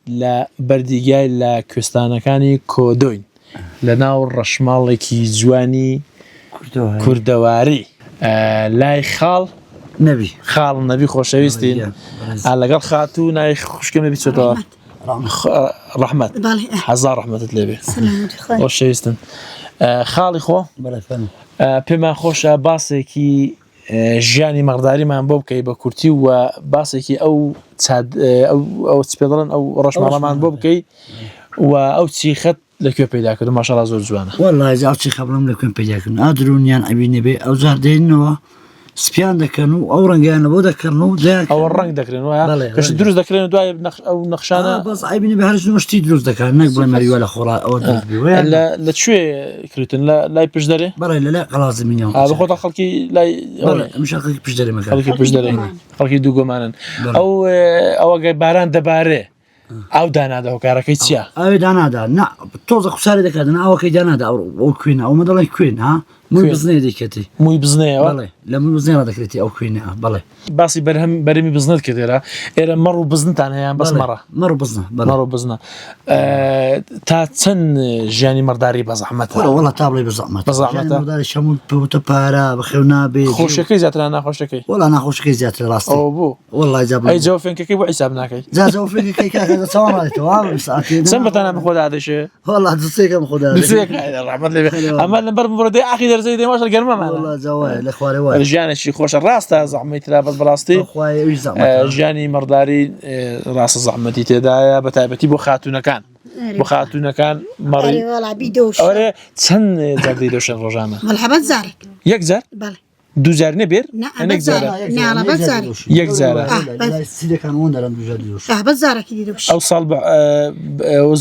لا برديجاي لا كوستانەکانی کۆدۆین لەناو ڕەشماڵێکی جوانی کوردەواری لای خاڵ نەبی خۆشەویستین لەگەڵ خاتوو نای خوشکم لێ بچێتەوە ڕەحمەت هەزار ڕەحمەتت لێبێ خۆشەویستن خاڵی خۆ پێمان خۆشە باسێکی ژیانی مەغداریمان بۆ بکەی بە کورتی و باسێکی ئەو پێدەڵن ئەو ڕەشماڵەمان بۆ بکەی و ئەو چیخەت لەکوێ پەیدا کردو ماشەڵڵا زۆر جوانە وەڵڵای ئەو چیخە بڵم لەکوێن پەیداکردن ئادرونیان ئەبینێ بێ ئەو جار دێنەوە سپیان دەکەن و ئەو ڕەنگیانە بۆ دەکەن و ئەوە ڕەنگ دەکرێن کەش دروست دەکرێن دوای ئەو نەخشانە بەس ئەبینێ بە هەرچ نوشتی دروست دەکەن نەک بڵێ مەریوە لە خۆڕا ئەوە لەکوێ کردن لای پشت دەرێ بەڵێ لەلای قەڵازمینەوە بەخۆتە خەڵکی لای خەڵکی پشت دەرێ مەکە خەڵکی پشت دەرێ خەڵکی دوو گۆمانن ئەوە باران دەبارێ ئەو دانادا هۆکارەکەی چییە؟ ئەوێ دانادا تۆزە قوساری دەکاتن ئەوەکەی دانادا ئەو کوێنە ئەومە دەڵێن کوێن ها مووی بزنێ دەکەێتی مووی بزنەوە لە مووی بزنێ دەکرێتی ئەو کوێنە بەڵێ باسی بەرهەمی بزنت کردێرە ئێرە مەڕ و بزنتان هەیە بەس مەڕ بزنە مەڕ و بزنە تا چەند ژیانی مەرداری بە زەحمەتە وەڵا تا بڵێ بە زەحمەتە شەمول پێوتە پارە بەخێو نابێ خۆشەکەی زیاترە ناخۆشەکەی وەڵا ناخۆشەکەی زیاتر ڕاستە بوو وەڵای ئەی جەوفێنکەکەی بۆ حیساب ناکەی جاوفێنکەی کاکە چاوەڕێتەوە چەند بەتانە بخۆدا دەشێ وەڵا دوسێکم خۆدا ڕەحمەت لێبێ ئەمە لەبەر بڕدەی ئاخی دەرزەی دێماشە گەرمەمان لە خوارەوە ژیانێکی خۆشە ڕاستە زەحمەتی ترا بەڕاستی ژیانی مەرداری ڕاستە زەحمەتی تێدایە بە تایبەتی بۆ خاتوونەکان بۆ خاتوونەکان مەڕی چەند جاردەی دۆشێن ڕۆژانە یەک جار دوو جار نەبێر یەک جارە ئەو ساڵ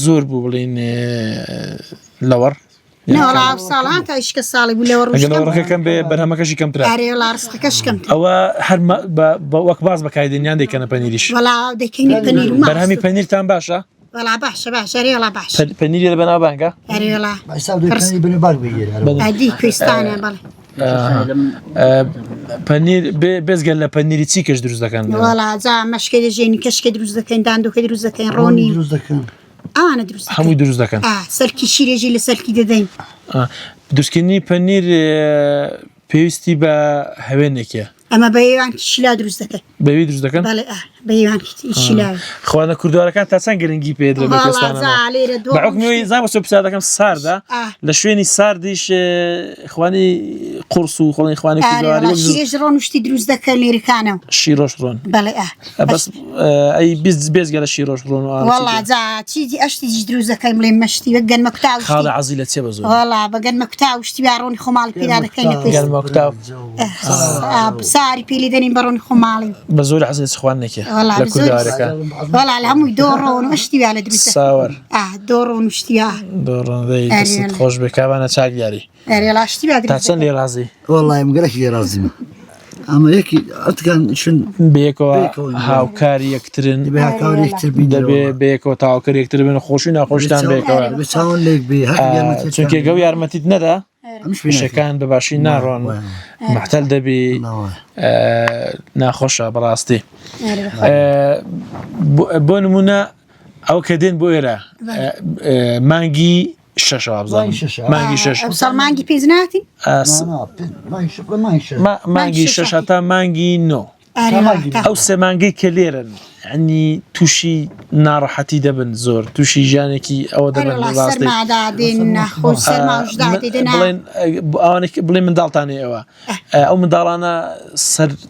زۆر بوو بڵین لەوەڕ ساڵان تا ئیشکە ساڵی بوو لەوەڕەکەکەم بێ بەرهەمەکەشی کەمترا ئەوە هەر وەک باز بەکایدێنیان دەیکەنە پەنیریش بەرهەمی پەنیرتان باشە؟ پەنیری لە بەناو بانگە؟ پەنیر بێزگەل لە پەنیری چی کەش دروست دەکەن؟ مەشکەی دەژێنی کەشکە دروست دەکەین داندۆکە دروست دەکەین ڕۆنی ئەوانە دروست هەمووی دروست دەکەن سەرکی شیرێژی لە سەرکی دەدەین دروستکردنی پەنیر پێویستی بە هەوێنێکە ئەمە بە ئێوان شیلا دروست دەکەن بەوی دروست دەکەن؟ بە ئێوان شیلا خواانە کوردوارەکان تا چەند گرنگی پێدرێ بەکەستانەوەی زان بە پرسیار دەکەم ساردا لە شوێنی ساردیش خوانی قورس و خۆڵی خوانی کوردواری شیرێژ ڕۆن وشتی دروست دەکەن لێرەکانەوە شیرۆش ڕۆن بەس ئەی بێزگە لە شیرۆش ڕۆن چیزی ئەشتیش دروست دەکەین بڵێ مەشتی وە گەنمە کوتاو خاڵی عەزی لە چێ بە زۆر بە گەنمە کوتاو وشتی ڕۆنی خۆماڵی پێدا دەکەین گەنمە کوتاو ساری پێلی دەنین بە ڕۆنی خۆماڵی بە زۆر حەزی خوانێکە لە کوردوارەکە وەڵا لە هەمووی دۆڕۆن وشتی لە دروست ساوەر دۆڕۆن وشتیا دۆڕۆندەی دەست خۆش بکوانە چاکیاری تا چەند لێ ڕازی وەڵای مگەرەکی لێ ڕازیم ئەمە یەکی ئەتکان بێکەوە هاوکاری یەکترن دەبێ بێکەوە تاواکەر یەکتر بن خۆشی ناخۆشتان بێکەوە چاوان لێک بێ چونکە گەو یارمەتیت نەدا شەکان بەباشی ناڕۆن محتەل دەبی ناخۆشە بەڕاستی بۆ نمونە ئەو کە دێن بۆ ئێرە مانگی شەشەوە بزانم مانگی شەش مانگی پێزناتی مانگی شەش هەتا مانگی نۆ ئەو سێ مانگەی کە لێرن ینی تووشی ناڕەحەتی دەبن زۆر تووشی ژانێکی ئەوە دەبن بڵێ منداڵتانێ ئەوە ئەو منداڵانە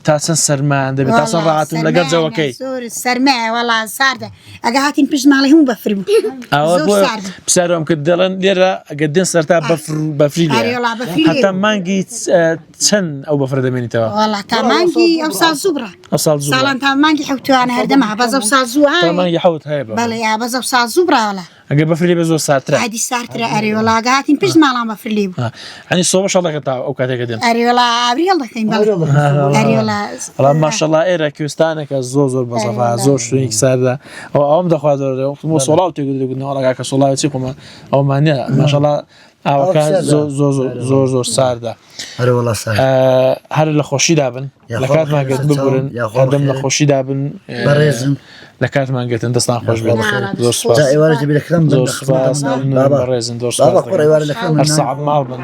تا چەند سەرمان دەبێت تا چەند ڕاهاتون لەگەڵ جەوەکەی سەرمایوەڵا ساردە ئەگە هاتین پشت ماڵی هەموو بەفری بوو ئەوە بۆ پسارۆم کرد دەڵێن لێرە ئەگە دێن سەرتا بەفری هەتا مانگی چەند ئەو بەفرە دەمێنیتەوە تا مانگی ئەو ساڵ زوبڕە ساڵان تا مانگی حوتوانە هەردەما بەزە سازووە مانگی حوت هەیە بەڵێ بەزە سازوو براوەڵە ئەگە بەفری بە زۆر ساترە عادی سارترە ئەرێوەڵا هاتین پشت ماڵان بەفری بوو ئەنی سۆبە شەڵەکە تا ئەو کاتێکە دێن ئەرێوەڵا ئاوریێڵ دەکەین بەڵێ ماشەڵڵا ئێرە کوێستانێکە زۆر بەزەفا زۆر شوێنێکی ساردا ئەوم دەخوازەوە سۆڵاو تێگوتنەوەڵگا کە سۆڵاوی چی قۆمە ئەومانە ماشەڵڵا ئاوەکە زۆر ساردا هەر وڵا سار هەر لە خۆشی دابن لە کاتمانگرت ببورن هەردەم لە خۆشی دابن بەڕێزم لە کاتمانگرتن دەستان خۆش بێت زۆر ئێوارە بێ لەکەم زۆر سپاس ڕێزن زۆر هەر سەعات ماڵ بن